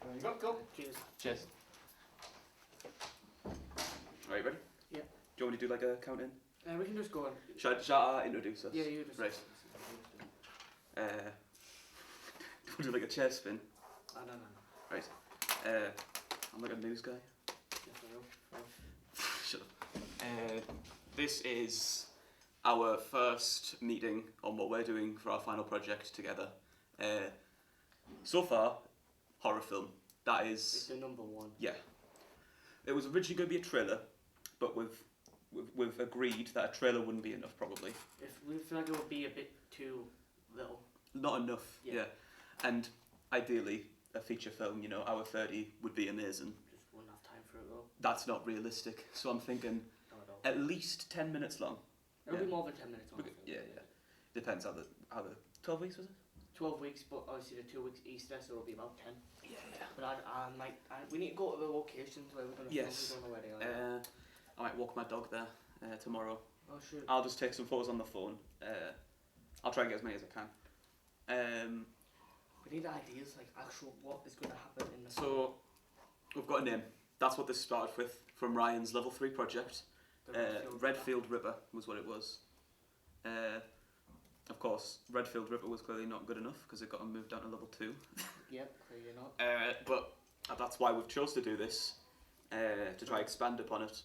There you go, go. Cheers. Cheers. Right, ready? Yeah. Do you want me to do like a count in? We can just go on. Shall I introduce us? Yeah, you just. Right. Do like a chair spin. No. Right. I'm like a news guy. Shut up. This is our first meeting on what we're doing for our final project together. So far, horror film. That is. It's the number one. Yeah. It was originally going to be a trailer, but we've agreed that a trailer wouldn't be enough probably. If we feel like it would be a bit too little. Not enough. Yeah. Yeah. And ideally, a feature film, hour 30 would be amazing. Just wouldn't have time for it though. That's not realistic. So I'm thinking Not at all. at least 10 minutes long. It'll yeah. be more than 10 minutes. Long, Yeah. Depends how the 12 weeks was it? 12 weeks, but obviously the 2 weeks Easter, so it'll be about 10. Yeah. But we need to go to the locations where we're going to Yes. film. We don't know where they are. I might walk my dog there tomorrow. Oh shoot. I'll just take some photos on the phone. I'll try and get as many as I can. We need ideas, like actual what is going to happen in the So, we've got a name. That's what this started with, from Ryan's level 3 project. Redfield Ripper was what it was. Of course, Redfield Ripper was clearly not good enough because it got moved down to level 2. Yep, clearly not. But that's why we've chose to do this, to try expand upon it.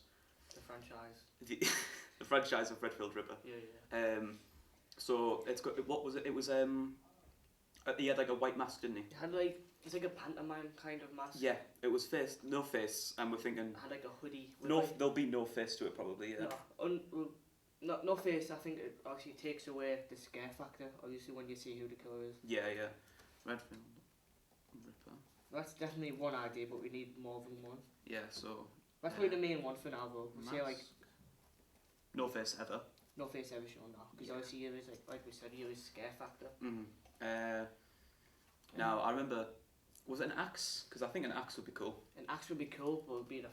The franchise. The franchise of Redfield Ripper. Yeah. So it's got, what was it? It was he had like a white mask, didn't he? It had it's like a pantomime kind of mask. Yeah, it was no face, and we're thinking It had like a hoodie. With no, there'll be no face to it probably. Yeah. No face. I think it actually takes away the scare factor. Obviously, when you see who the killer is. Yeah. Redfield Ripper. That's definitely one idea, but we need more than one. Yeah. So. That's probably the main one for now, though. We say no face ever. no face ever shown now, because obviously there is like we said, here is scare factor. Now I remember, was it an axe? Because I think an axe would be cool. An axe would be cool, but it would be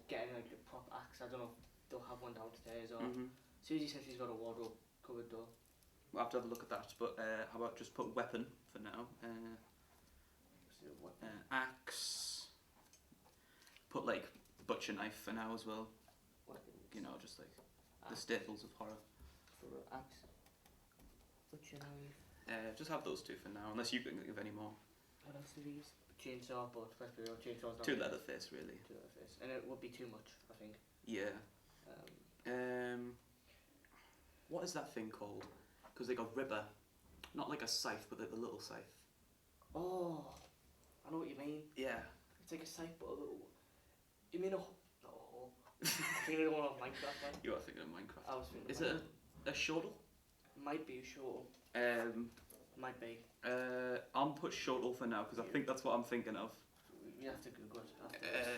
getting like a proper axe. I don't know if they'll have one downstairs or. Susie said she's got a wardrobe covered door. We'll have to have a look at that. But how about just put weapon for now? Axe. Put like butcher knife for now as well. Weapons. Just like the staples of horror. For axe. Butcher knife. Just have those two for now, unless you can think of any more. What else do we use? Chainsaw, but let's be real, chainsaw's not. Two Leatherface, really. Two Leatherface, and it would be too much, I think. Yeah. What is that thing called? Because they got Ripper, not like a scythe, but like the little scythe. Oh, I know what you mean. Yeah. It's like a scythe, but a little. You mean not a hole? I think the one of Minecraft. Right? You are thinking of Minecraft. I was thinking. Is it a shortle? Might be a shortle. Might be. I'll put shortle for now because I think that's what I'm thinking of. You have to Google it after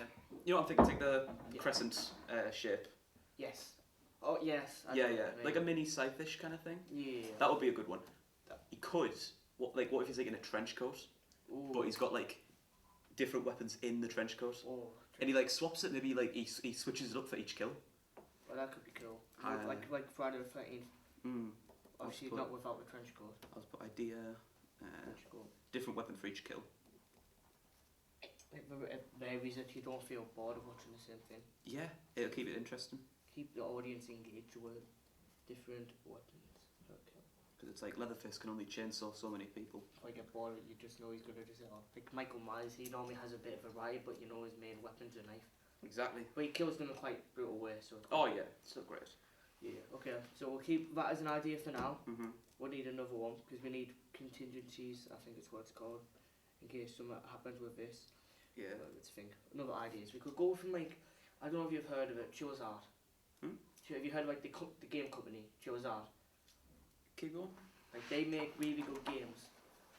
You know what I'm thinking? Take the crescent shape. Yes. Oh yes. Yeah. Like a mini scythe-ish kind of thing. Yeah. That would be a good one. He could. What if he's like in a trench coat, but he's got like different weapons in the trench coat, and he like swaps it. Maybe like he switches it up for each kill. Well, that could be cool. Like Friday the 13th. Obviously not without the trench coat. I'll just put idea. Different weapon for each kill. It varies if you don't feel bored of watching the same thing. Yeah, it'll keep it interesting. Keep the audience engaged with different weapons. Because it's like Leatherface can only chainsaw so many people. If I get bored, you just know he's gonna just like Michael Myers. He normally has a bit of a riot, but his main weapon's a knife. Exactly. But he kills them in quite brutal way. So. Yeah, still great. Yeah. Okay. So we'll keep that as an idea for now. Mhm. We'll need another one because we need contingencies. I think it's what it's called, in case something happens with this. Yeah. Let's think. Another ideas. We could go from I don't know if you've heard of it, Chozart. Have you heard of the game company, Chozart? Keep going. Like they make really good games,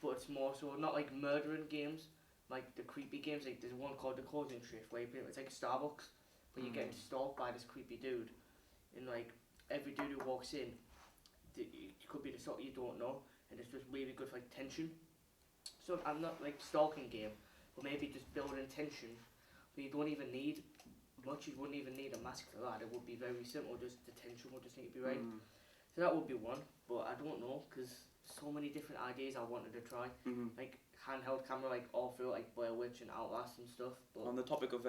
but it's more so not like murdering games, like the creepy games. Like there's one called the Closing Shift where it's like Starbucks, where you're getting stalked by this creepy dude, and like every dude who walks in, it could be the sort you don't know, and it's just really good for tension. So I'm not like stalking game, but maybe just building tension. But you don't even need much. You wouldn't even need a mask for that. It would be very simple. Just the tension would just need to be right. So that would be one, but I don't know because so many different ideas I wanted to try. Like handheld camera, like all through like Blair Witch and Outlast and stuff. But On the topic of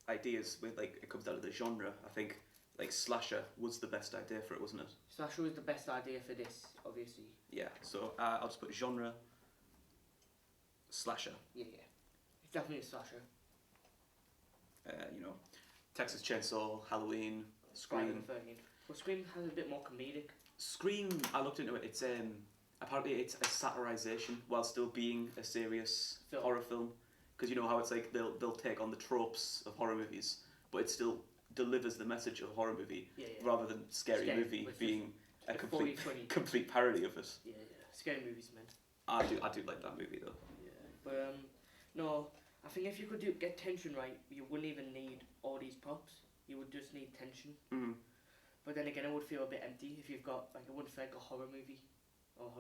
ideas, with like it comes down to the genre. I think like slasher was the best idea for it, wasn't it? slasher was the best idea for this, obviously. Yeah. So I'll just put genre slasher. Yeah, it's definitely a slasher. You know, Texas Chainsaw, Halloween, Friday Scream. the 13th. Well, Scream has a bit more comedic. Scream. I looked into it. It's apparently it's a satirization while still being a serious Film. horror film. Because you know how it's like they'll take on the tropes of horror movies, but it still delivers the message of a horror movie Yeah. rather than scary Scary, movie which being a The complete 40-20. complete parody of it. Yeah. Scary movies, man. I do like that movie though. Yeah. But no, I think if you could get tension right, you wouldn't even need all these props. You would just need tension. Mm. But then again, it would feel a bit empty if you've got like it wouldn't feel like a horror movie, or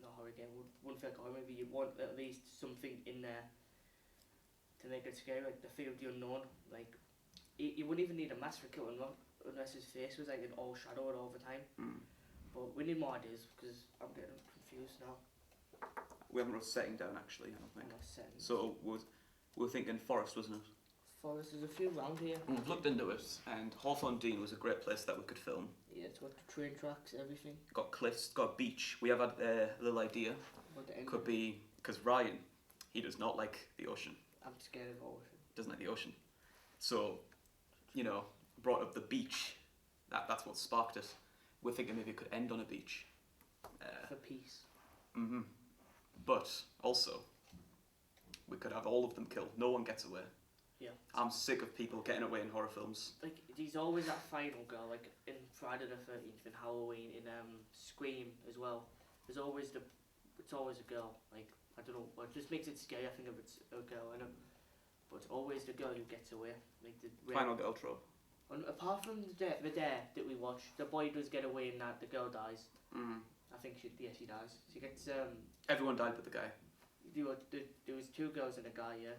not horror again. Wouldn't feel like a horror movie. You'd want at least something in there to make it scary, like the fear of the unknown. Like you wouldn't even need a mask for killing him unless his face was like an all shadowed all the time. Mm. But we need more ideas because I'm getting confused now. We haven't wrote setting down actually. I don't think. I'm not setting. So we were thinking forest, wasn't it? Forest, there's a few around here. We've looked into it, and Hawthorne Dean was a great place that we could film. Yeah, it's got the train tracks, everything. Got cliffs, got a beach. We have had a little idea. But the end Could be because Ryan, he does not like the ocean. I'm scared of ocean. Doesn't like the ocean. So, you know, brought up the beach. That's what sparked it. We're thinking maybe it could end on a beach. For peace. Mhm. But also, we could have all of them killed. No one gets away. Yeah. I'm sick of people getting away in horror films. Like there's always that final girl, like in Friday the 13th, in Halloween, in Scream as well. It's always a girl. Like I don't know, it just makes it scary. I think if it's a girl, I know, but it's always the girl who gets away. Like the Final girl trope. And apart from the dare that we watched, the boy does get away, and that the girl dies. Mm. I think she dies. She gets Everyone died but the guy. there was two girls and a guy, yeah.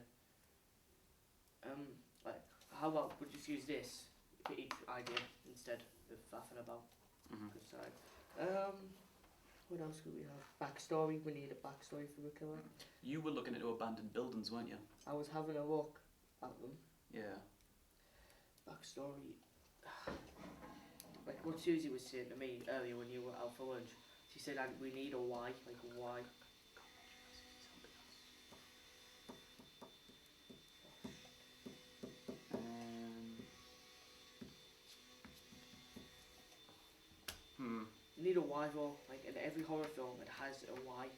Like, how about we just use this for each idea instead of faffing about? Mhm. Good side. What else could we have? Backstory. We need a backstory for the killer. You were looking into abandoned buildings, weren't you? I was having a look at them. Yeah. Backstory. Like what Susie was saying to me earlier when you were out for lunch. She said we need a why, like a why. You need a why though. Like in every horror film, it has a why.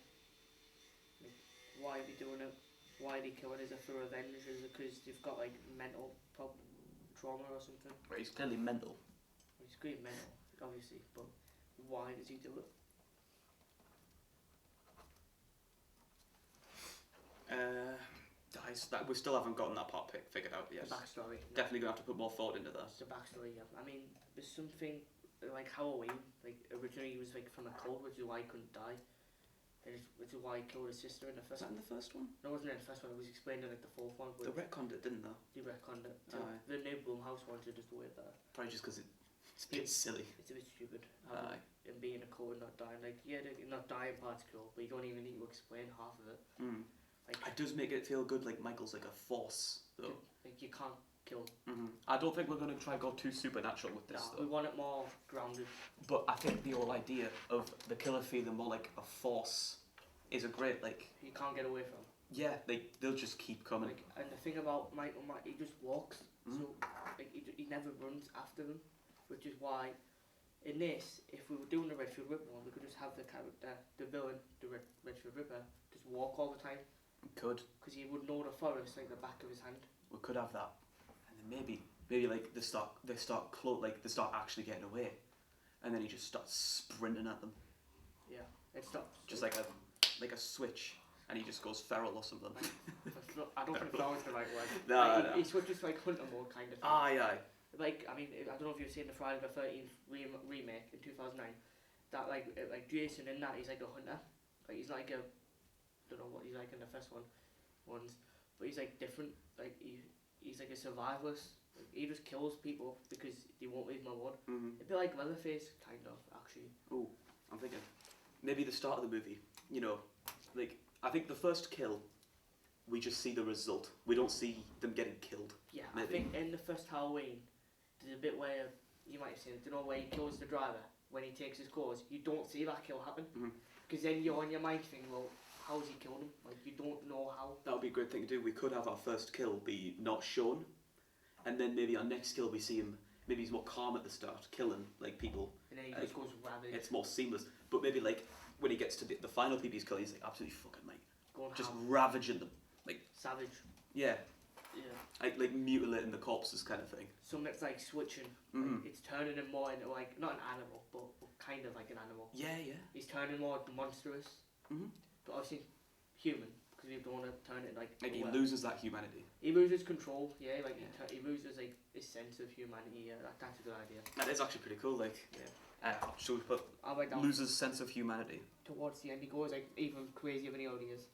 Like, why are they doing it? Why are they killing? Is it for revenge? Is it because they've got like mental trauma or something? Right, he's clearly mental. He's great mental, obviously, but why does he do it? That we still haven't gotten that part figured out yet. The backstory. Definitely gonna have to put more thought into that. It's the backstory, yeah. I mean, there's something like Halloween. Like originally, he was like from a cult, which is why he couldn't die. Which is why he killed his sister in the Was first. that in the first one? No, it wasn't in the first one. It was explained in like the fourth one. They But retconned it, didn't they? they retconned it. Aye. The new Blumhouse wanted just to wait there. Probably just because it's a bit silly. It's a bit stupid. Aye. Him being a cult and not dying. Like yeah, the not dying part's cool, but you don't even need to explain half of it. Mm. Like It does make it feel good. Like Michael's like a force, though. like you can't kill. I don't think we're gonna try and go too supernatural with this, Nah, though. we want it more grounded. But I think the whole idea of the killer feeling more like a force is a great like. You can't get away from. Yeah, they'll just keep coming. Like, and the thing about Michael, he just walks. Mm. So like he never runs after them, which is why in this, if we were doing the Redfield Ripper one, we could just have the character, the villain, the Redfield Ripper, just walk all the time. We could. Because he would know the forest like the back of his hand. We could have that, and then maybe like they start actually getting away, and then he just starts sprinting at them. Yeah, it stops. Just like a switch, and he just goes feral or something. I don't think that was the right word. No, like, no. He switches like hunter mode kind of thing. Aye. Like, I mean, I don't know if you've seen the Friday the 13th remake in 2009. That like Jason in that, he's like a hunter. Like he's not like a, don't know what he's like in the first ones, but he's like different. Like he's like a survivalist. Like, he just kills people because they won't leave him alone. Mm-hmm. A bit like Leatherface, kind of actually. Oh, I'm thinking maybe the start of the movie. You know, like I think the first kill, we just see the result. We don't see them getting killed. Yeah, Maybe. I think in the first Halloween, there's a bit where you might have seen it. You know where he kills the driver when he takes his clothes. You don't see that kill happen because then you're on your mind thinking, well, how's he killed him? Like you don't know how. That would be a great thing to do. We could have our first kill be not shown, and then maybe our next kill we see him. Maybe he's more calm at the start, killing like people. And then he just goes ravage. It's more seamless. But maybe like when he gets to the final people he's killing, he's like absolutely fucking like Going just ham. ravaging them. Like Savage. yeah, Yeah. like mutilating the corpses kind of thing. Some it's like switching. Mhm. Like, it's turning him more into like not an animal, but kind of like an animal. Yeah, yeah. He's turning more monstrous, Mhm. but obviously human because we don't want to turn it like. Like he well. loses that humanity. He loses control. Yeah, like Yeah. he loses like his sense of humanity. Yeah, that's a good idea. That is actually pretty cool. Like, should we put I'll write down loses sense of humanity, towards the end. He goes like even crazier than he already is.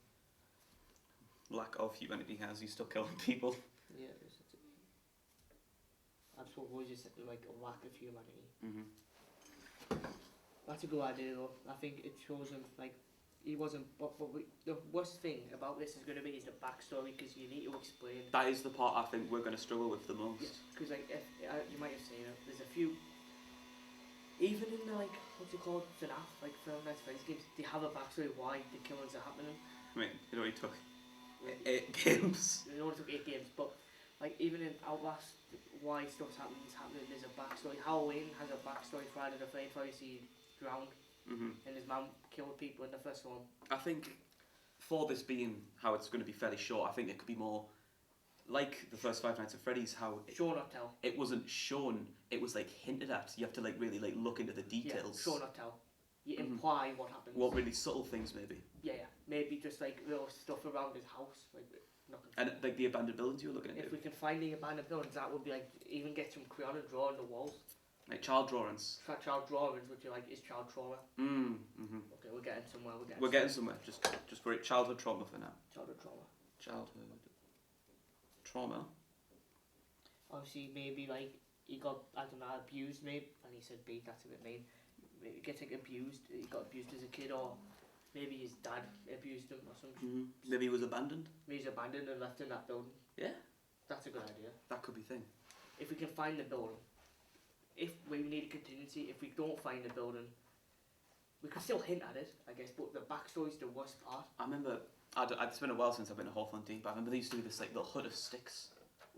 lack of humanity has. He's still killing people. Yeah, I suppose just like a lack of humanity. Mhm. That's a good idea though. I think it shows him like he wasn't. But the worst thing about this is going to be is the backstory because you need to explain. That is the part I think we're going to struggle with the most. Because like if you might have seen it, there's a few. Even in the like what's it called FNAF like Five Nights at Freddy's games, they have a backstory why the killings are happening. I mean, it only took 8 games. It only took 8 games, but like even in Outlast, why stuff's happening is happening. There's a backstory. Halloween has a backstory. Friday the 13th, he drowned, and his mum killed people in the first one. I think for this being how it's going to be fairly short, I think it could be more like the first Five Nights at Freddy's. How Show not tell. it wasn't shown; it was like hinted at. You have to like really like look into the details. Yeah, show not tell. You imply what happens. What really subtle things maybe. Yeah, maybe just like little stuff around his house, like nothing. And like the abandoned buildings you were looking into. If we can find the abandoned buildings, that would be like even get some crayon and draw on the walls. Like child drawings. Child drawings, which are like is child trauma. Okay, we're getting somewhere. We're getting somewhere. Just for it, childhood trauma for now. Childhood trauma. Childhood trauma. Obviously, maybe like he got I don't know abused, maybe, and he said B. That's a bit mean. Maybe getting abused. He got abused as a kid, or maybe his dad abused him or something. Maybe he was abandoned. Maybe he's abandoned and left in that building. Yeah. That's a good idea. That could be a thing. If we can find the building, if we need a contingency, if we don't find the building, we could still hint at it, I guess. But the backstory's the worst part. I remember. It's been a while since I've been to Hawthorne Deep, but I remember they used to do this like little hut of sticks.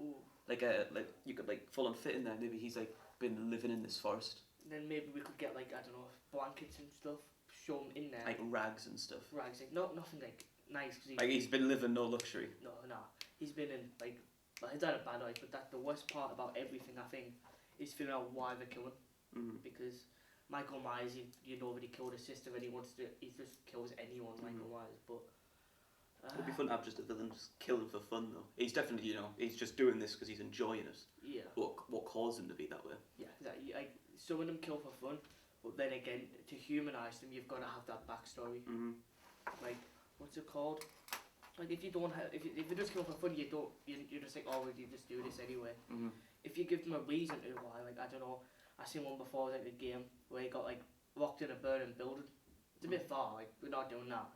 Ooh. Like you could like full on fit in there. Maybe he's like been living in this forest. Then maybe we could get like I don't know blankets and stuff, show him in there. Like rags and stuff. Rags, like nothing like nice because Like he's been living no luxury. No, he's been in like well, he's had a bad life, but that's the worst part about everything I think is figuring out why they're killing. Because Michael Myers, you know that he killed his sister and he just kills anyone. Michael Myers, but. It'd be fun to have just a villain just killing for fun though. He's definitely he's just doing this because he's enjoying it. Yeah. What caused him to be that way? Yeah, exactly. Like some of them kill for fun, but then again, to humanise them, you've got to have that backstory. Like what's it called? Like if you don't have, if you just kill for fun, you're just like, oh, well, you just do this anyway. If you give them a reason to why, like I don't know, I seen one before like a game where he got like locked in a burning building. It's a bit far, like we're not doing that.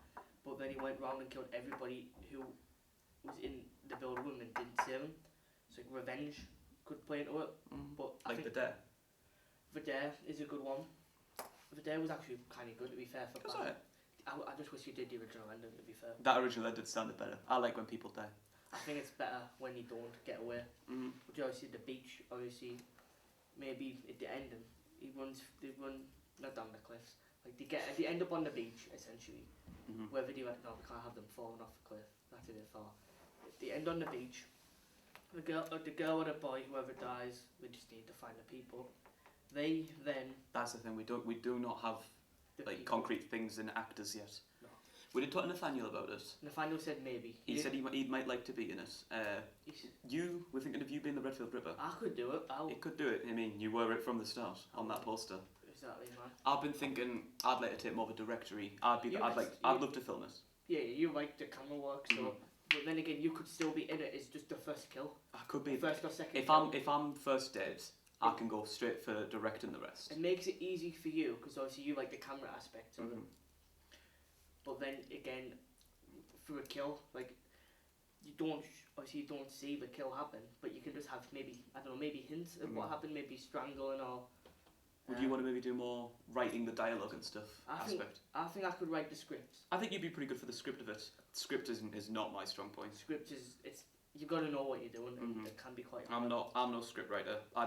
But then he went round and killed everybody who was in the building and didn't save him. So like revenge could play into it. But I like think the Dare. The Dare is a good one. The Dare was actually kind of good, to be fair. For Was it? I just wish you did the original ending, to be fair. That original ending sounded better. I like when people die. I think it's better when you don't get away. Which obviously the beach, obviously, maybe at the ending, they run not down the cliffs. Like they end up on the beach essentially. Whether they went, no, we can't have them falling off the cliff. That's a bit far. They end on the beach. The girl or the boy, whoever dies, we just need to find the people. They then. That's the thing. We do not have like people. concrete things in actors yet. No. We did talk to Nathaniel about it. Nathaniel said maybe. He said he might like to be in it. You were thinking of you being the Redfield Ripper. I could do it. It could do it. I mean, you were it from the start on that poster. Exactly, man. I've been thinking I'd like to take more of a directory. I'd love to film it. Yeah, you like the camera work, so. But then again, you could still be in it. It's just the first kill. I could be first or second. If I'm first dead, I can go straight for directing the rest. It makes it easy for you because obviously you like the camera aspect of it. But then again, through a kill. Like you don't obviously you don't see the kill happen, but you can just have maybe I don't know maybe hints of what happened, maybe strangling or. Would you want to maybe do more writing the dialogue and stuff aspect? I think I could write the scripts. I think you'd be pretty good for the script of it. Script is not my strong point. Script is you got to know what you're doing, and it can be quite hard. I'm no script writer. I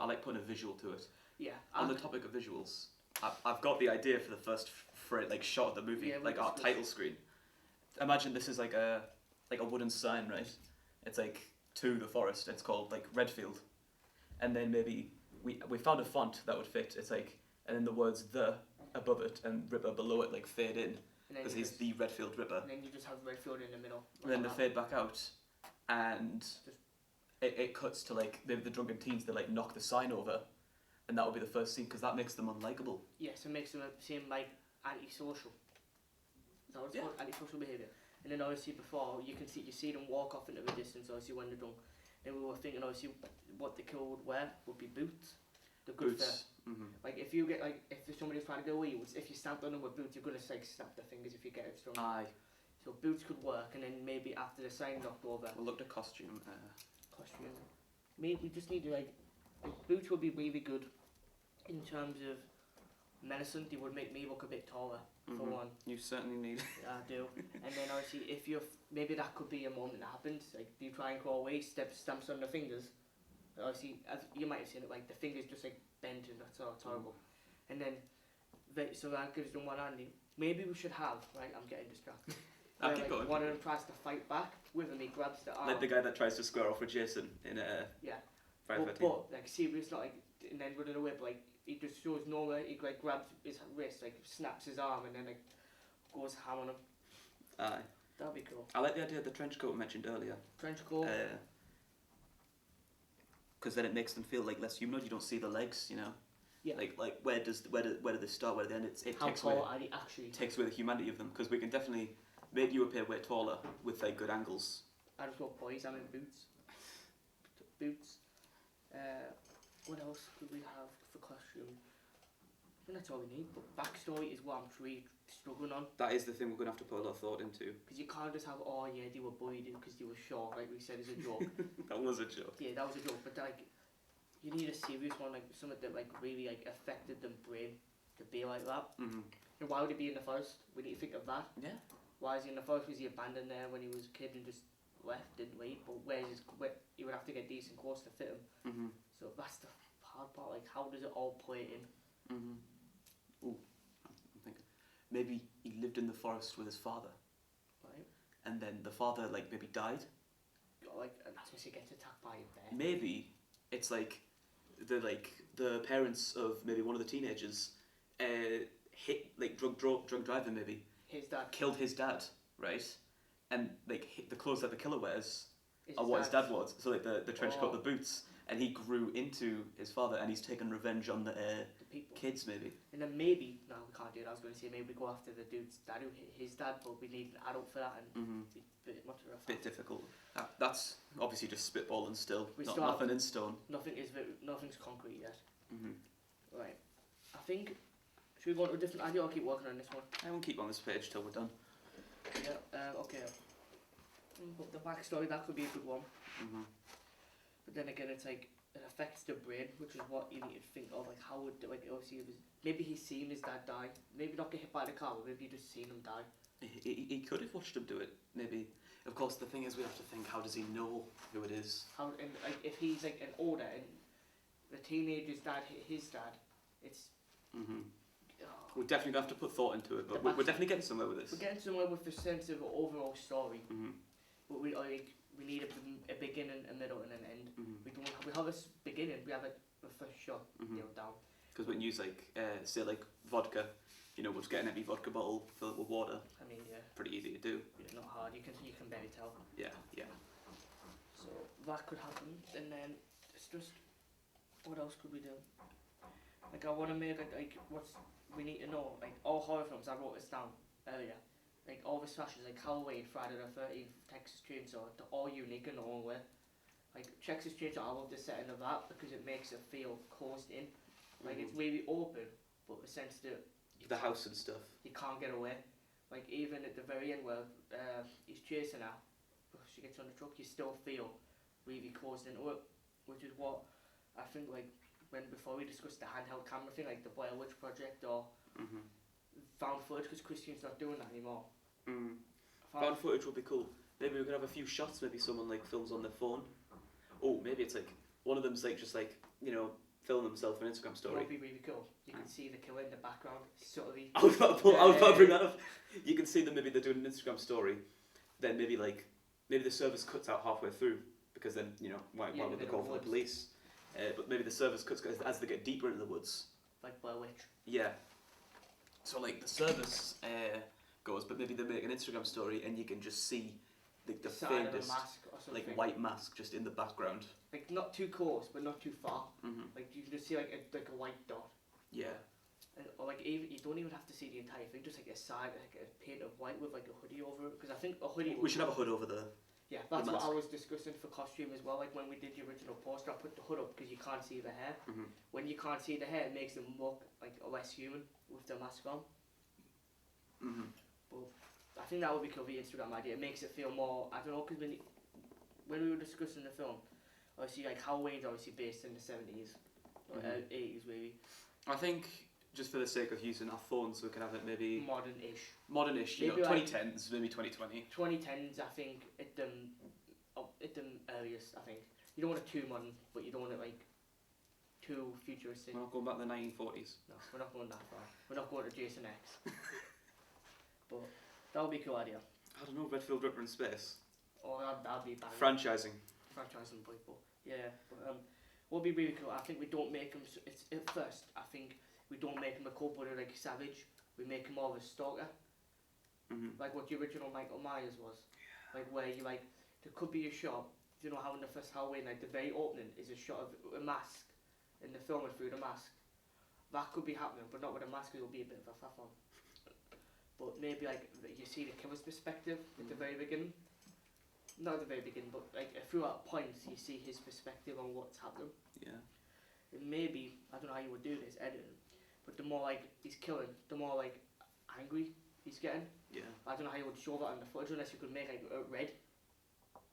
like putting a visual to it. Yeah. On the topic of visuals, I've got the idea for the first shot of the movie, like our title screen. Imagine this is like a wooden sign, right? It's like to the forest. It's called like Redfield, and then maybe we found a font that would fit. It's like and then the words the above it and Ripper below it like fade in because he's the Redfield Ripper. And then you just have Redfield in the middle. And then they fade back out, and it cuts to like the drunken teens. They like knock the sign over, and that would be the first scene because that makes them unlikable. Yes, it makes them seem like antisocial. Is that what it's called? Antisocial behaviour. And then obviously before you see them walk off into the distance. Obviously when they're drunk. Then we were thinking obviously what the killer would wear would be boots. The good Boots. Like if you get like if somebody's trying to go away, if you stamp on them with boots, you're gonna like snap their fingers if you get it strong. Aye. So boots could work, and then maybe after the sign knocked over. We'll look at costume. Costume. Maybe we just need to like boots would be really good in terms of medicine. They would make me look a bit taller for one. You certainly need. I do. And then obviously if you're maybe that could be a moment that happens. Like you try and crawl away, stamps on the fingers. Obviously, as you might have seen it, like the fingers just like bent and that's horrible. And then, so that gives them one handy. Maybe we should have, right, I'm getting distracted. I'll Where, keep like, going. one of them tries to fight back with him, he grabs the arm. Like the guy that tries to square off with Jason in Yeah. Friday But like, see, it's not like, and then running away, but like, he just shows nowhere, he like grabs his wrist, like snaps his arm and then like goes ham on him. Aye. That'd be cool. I like the idea of the trench coat I mentioned earlier. Trench coat. Because then it makes them feel like less humanoid. You don't see the legs, you know. Yeah. Like where do they start? Where do they end? It How takes away. tall are they actually? Takes away the humanity of them because we can definitely make you appear way taller with like good angles. I just got boys, I'm in boots. Boots. What else could we have for costume? I think that's all we need. But backstory is what I'm really struggling on. That is the thing we're gonna have to put a lot of thought into. Because you can't just have, oh yeah, they were bullied because they were short, like we said as a joke. That was a joke. Yeah, that was a joke. But like, you need a serious one, like something that like really like affected them brain to be like that. And why would he be in the forest? We need to think of that. Yeah. Why is he in the forest? Was he abandoned there when he was a kid and just left, didn't leave? But he would have to get decent clothes to fit him. So that's the hard part. Like, how does it all play in? Ooh, I'm thinking maybe he lived in the forest with his father, Right. and then the father like maybe died. Like, and that's when he gets attacked by a bear. Maybe it's like the parents of maybe one of the teenagers hit like drunk driving maybe. His dad Killed his dad, right? And like the clothes that the killer wears is are what his dad was. So like the trench coat, the boots, and he grew into his father, and he's taken revenge on the people. kids maybe. And then maybe no, we can't do it. I was going to say maybe we go after the dude's dad who hit his dad, but we need an adult for that, and it's a bit much of a Bit difficult. That's obviously just spitballing still. We Not still nothing in stone. Nothing's concrete yet. Right. I think. Should we go on to a different idea or keep working on this one? I won't keep on this page till we're done. Yeah. Okay. But the backstory, that could be a good one. But then again, it's like it affects the brain, which is what you need to think of. Like how would obviously it was, maybe he's seen his dad die. Maybe not get hit by the car, but maybe just seen him die. He could have watched him do it. Maybe. Of course, the thing is, we have to think: how does he know who it is? How and like if he's like an older and the teenager's dad hit his dad, it's. We definitely have to put thought into it, but we're definitely getting somewhere with this. We're getting somewhere with the sense of overall story. But we need a beginning, a middle, and an end. We have a beginning. We have a first shot nailed down. Because we can use like say like vodka, we'll just get an empty vodka bottle, fill it with water. I mean, yeah. Pretty easy to do. Yeah, not hard. You can barely tell. Yeah. So that could happen, and then it's just what else could we do? Like I want to make like what's we need to know, like all horror films. I wrote this down earlier. Like all the slashes, like Halloween, Friday the 13th, Texas Chainsaw, they're all unique in their own way. Like Texas Chainsaw, I love the setting of that because it makes it feel closed in. Like it's really open, but the sense that The house and stuff. you can't get away. Like even at the very end where he's chasing her, she gets on the truck, you still feel really close into it, which is what I think like before we discussed the handheld camera thing, like the Blair Witch Project or found footage, because Christian's not doing that anymore. Found footage would be cool. Maybe we could have a few shots. Maybe someone like films on their phone. Oh, maybe it's like one of them's like just like film themselves an Instagram story. That would be really cool. You can see the killer in the background subtly. I was about to bring that up. You can see them. Maybe they're doing an Instagram story. Then maybe the service cuts out halfway through because then why would they call for the police? But maybe the service cuts as they get deeper into the woods. Like Blair Witch. Yeah. So like the service goes, but maybe they make an Instagram story and you can just see the faintest like white mask just in the background. Like not too close, but not too far. Mm-hmm. Like you can just see like a white dot. Yeah. Or like even you don't even have to see the entire thing. Just like a side, like a paint of white with like a hoodie over it. Because I think a hoodie. We should have a hood over the. Yeah, that's what I was discussing for costume as well. Like when we did the original poster, I put the hood up because you can't see the hair. Mm-hmm. When you can't see the hair, it makes them look like less human with the mask on. Mm-hmm. But I think that would be cool, the Instagram idea. It makes it feel more, I don't know, because when we were discussing the film, obviously like Halloween's obviously based in the 70s, or 80s maybe. I think just for the sake of using our phones, we can have it maybe modern-ish. Modern-ish, maybe 2010s, maybe 2020. 2010s, I think, at the earliest, I think. You don't want it too modern, but you don't want it like too futuristic. We're not going back to the 1940s. No, we're not going that far. We're not going to Jason X. But that would be a cool idea. I don't know, Redfield Ripper in space. Oh, that'd be bad. Franchising people. Yeah, but what would be really cool, I think we don't make him, at first, I think we don't make him a cold-blooded like Savage, we make him more of a stalker. Mm-hmm. Like what the original Michael Myers was. Yeah. Like where you there could be a shot, you know how in the first Halloween, like the very opening is a shot of a mask, in the film through the mask. That could be happening, but not with a mask, it'll be a bit of a faff on. But maybe like you see the killer's perspective at the very beginning. Not at the very beginning, but like throughout points you see his perspective on what's happening. Yeah. And maybe, I don't know how you would do this, editing, but the more like he's killing, the more like angry he's getting. Yeah. I don't know how you would show that on the footage unless you could make like red.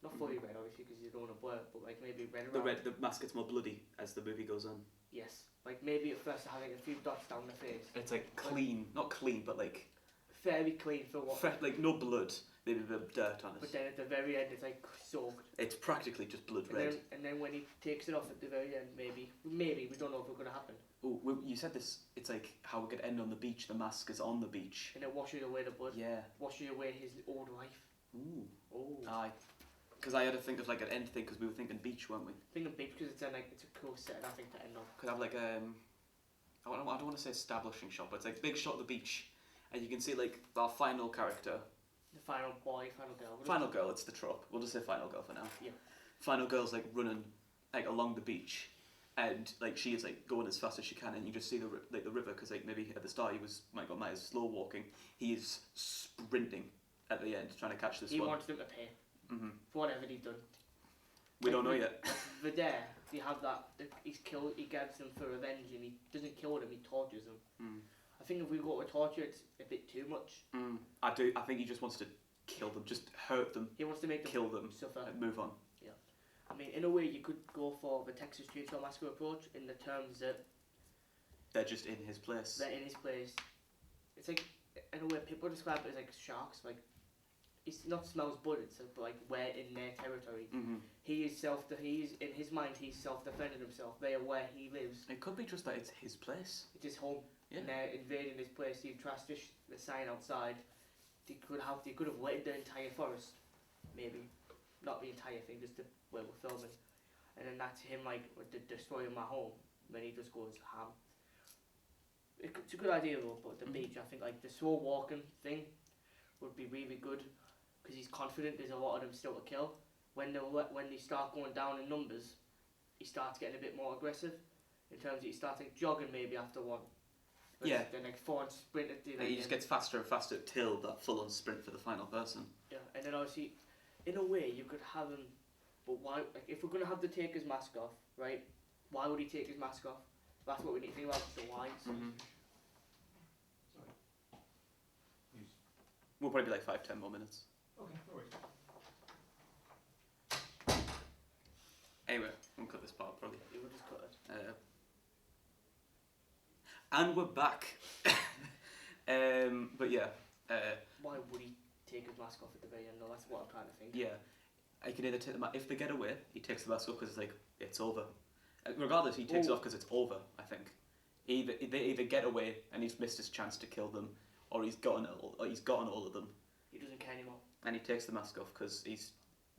Not fully red obviously because you don't want to blur it, but like maybe red around. The mask gets more bloody as the movie goes on. Yes. Like maybe at first having a few dots down the face. It's like clean, not clean, but like fairly clean for what? Like no blood, maybe a bit of dirt on it. But then at the very end, it's like soaked. It's practically just blood red. And then when he takes it off at the very end, maybe we don't know if it's going to happen. Oh, you said this. It's like how it could end on the beach. The mask is on the beach. And it washes away the blood. Yeah. Washes away his old life. Ooh. Oh. Aye. Because I had to think of like an end thing because we were thinking beach, weren't we? Thinking beach because it's a cool set, I think, to end on. Could have like I don't want to say establishing shot, but it's like a big shot of the beach. And you can see like our final character. The final boy, final girl. Final girl, it's the trope. We'll just say final girl for now. Yeah. Final girl's like running like along the beach, and like she is like going as fast as she can, and you just see the river because like maybe at the start he was Michael Myers slow walking. He is sprinting at the end trying to catch this one. He wants them to pay for whatever he's done. We don't know yet. But there, you have that. He gets them for revenge, and he doesn't kill them. He tortures them. I think if we go to torture, it's a bit too much. I think he just wants to kill them, just hurt them. He wants to make them kill them, suffer, and move on. Yeah, I mean, in a way, you could go for the Texas Chainsaw Massacre approach in the terms that they're just in his place. They're in his place. It's like in a way people describe it as like sharks. Like it's not smells blood. It's like we're in their territory. He's in his mind. He's self-defending himself. They are where he lives. It could be just that it's his place. It's his home. Yeah. And they're invading his place. He trashed the sign outside. They could have lit the entire forest, maybe, not the entire thing, just where we're filming. And then that's him like destroying my home. Then he just goes ham. It's a good idea though, but the beach, I think like the slow walking thing would be really good because he's confident. There's a lot of them still to kill. When they start going down in numbers, he starts getting a bit more aggressive. In terms of he starts like jogging maybe after one. But yeah. Then like full on sprint at the end. He just gets faster and faster till that full on sprint for the final person. Yeah, and then obviously, in a way, you could have him. But why? Like, if we're gonna have to take his mask off, right? Why would he take his mask off? That's what we need to think about. The why. We'll probably be like 5-10 more minutes. Okay, no worries. Anyway, we'll cut this part probably. You will just cut it. And we're back. But yeah. Why would he take his mask off at the very end? No, that's what I'm trying to think. Yeah. I can either take the mask. If they get away, he takes the mask off because it's like, it's over. Regardless, he takes it off because it's over, I think. They either get away and he's missed his chance to kill them, or he's gotten all of them. He doesn't care anymore. And he takes the mask off because he's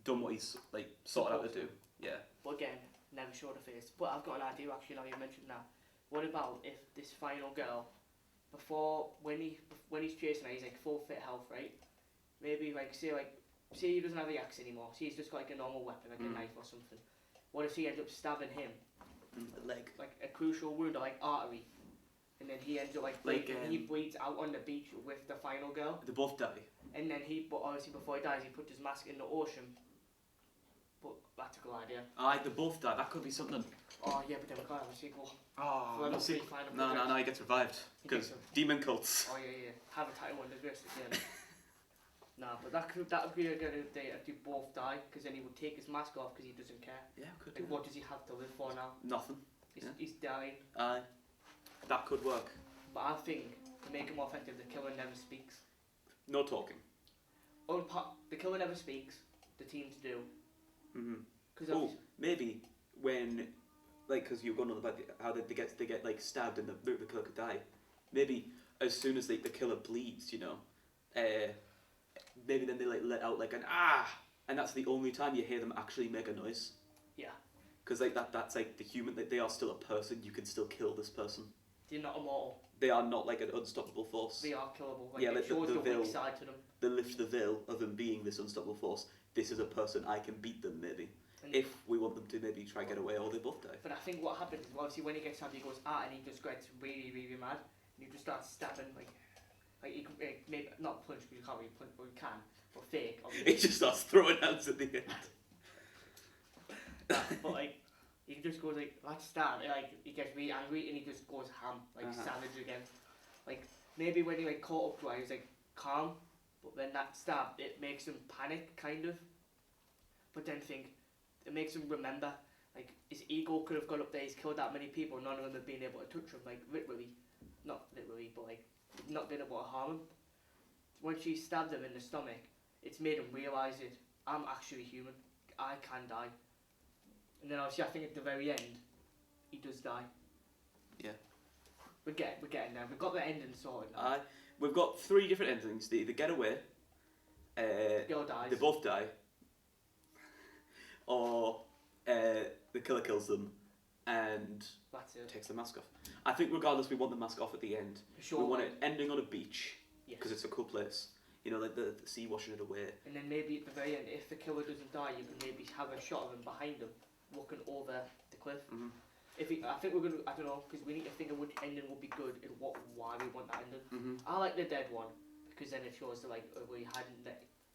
done what he's like sorted out to do. Yeah. But again, never showed a face. But I've got an idea actually. Now you mentioned that. What about if this final girl, when he's chasing her, he's like full fit health, right? Maybe say he doesn't have the axe anymore. See, he's just got like a normal weapon, like a knife or something. What if he ends up stabbing him? The leg. Like a crucial wound or like artery. And then he ends up he bleeds out on the beach with the final girl. They both die. And then but obviously before he dies, he puts his mask in the ocean. But that's a good idea. Aye, they both die. That could be something. Oh yeah, but then we can't have a sequel. Oh, Well, no, that's see, the final no, project. he gets revived because demon cults. Oh yeah. Have a title on the wrist at the end. Nah, but that would be a good idea if they both die, because then he would take his mask off because he doesn't care. Yeah, could Like, do. what does he have to live for now? Nothing. He's dying. Aye, that could work. But I think to make it more effective, the killer never speaks. No talking. The killer never speaks. The teams do. Mhm. Cause Oh, maybe when, like, because you're going on about how they get like stabbed and the killer could die. Maybe as soon as the killer bleeds, you know, maybe then they like let out like an ah, and that's the only time you hear them actually make a noise. Yeah. Because like that's like the human. Like, they are still a person. You can still kill this person. They're not immortal. They are not like an unstoppable force. They are killable. Like, Yeah, it like shows the the veil. weak side to them. They lift the veil of them being this unstoppable force. This is a person. I can beat them maybe. And If we want them to maybe try get away, or they both die. But I think what happens is, obviously, when he gets stabbed, he goes and he just gets really, really mad, and he just starts stabbing like he can maybe not punch because you can't really punch, but you can, but fake. He just starts throwing hands at the end. But like he just goes like let's stab, and, like he gets really angry and he just goes ham, like savage again. Like maybe when he like caught up to her, he was like calm, but then that stab it makes him panic kind of. But then it makes him remember, like, his ego could have got up there, he's killed that many people, none of them have been able to touch him, like, literally. Not literally, but, like, not been able to harm him. When she stabbed him in the stomach, it's made him realise it. I'm actually human. I can die. And then, obviously, I think at the very end, he does die. Yeah. We're getting there. We've got the ending sorted now. We've got 3 different endings. They either get away, The girl dies. they both die, or the killer kills them and That's it. takes the mask off. I think regardless, we want the mask off at the end. Sure. We want it ending on a beach Yes. because it's a cool place. You know, like the sea washing it away. And then maybe at the very end, if the killer doesn't die, you can maybe have a shot of him behind him, looking over the cliff. Mhm. I think we're gonna. I don't know, because we need to think of which ending would be good and why we want that ending. Mhm. I like the dead one because then it shows that like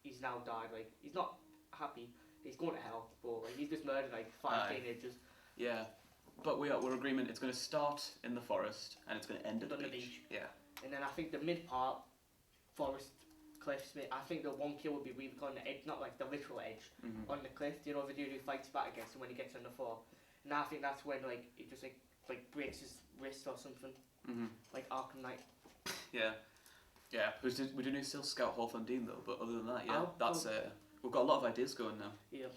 he's now died. Like he's not happy. He's going to hell, but like, he's just murdered like 5 teenagers. Yeah, but we're agreement. It's going to start in the forest and it's going to end at the On the beach. beach. Yeah. And then I think the mid part, forest, cliffs. I think the one kill would be really on the edge, not like the literal edge, Mhm. on the cliff. You know, the dude who fights back against him when he gets on the floor. And I think that's when like he just like breaks his wrist or something, Mhm. like Arkham Knight. Yeah. Yeah. We do need still scout Hawthorne though, but other than that, yeah, I'll- that's we've got a lot of ideas going now. Yeah,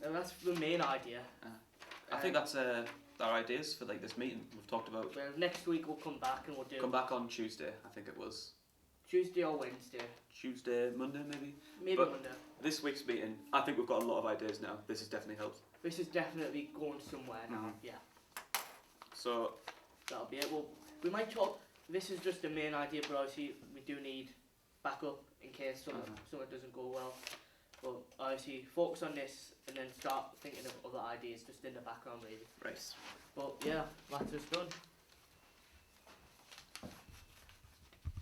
and that's the main idea. I think that's our ideas for like this meeting. We've talked about. Well, next week we'll come back and we'll do Come back on Tuesday. I think it was Tuesday or Wednesday, Tuesday, Monday maybe. maybe But- Monday. This week's meeting, I think we've got a lot of ideas now. This has definitely helped. This is definitely going somewhere now. Mhm. Yeah, So that'll be it. Well, we might talk. This is just the main idea, but obviously we do need backup in case something doesn't go well. But obviously focus on this and then start thinking of other ideas just in the background, really. right. But yeah, that's just done.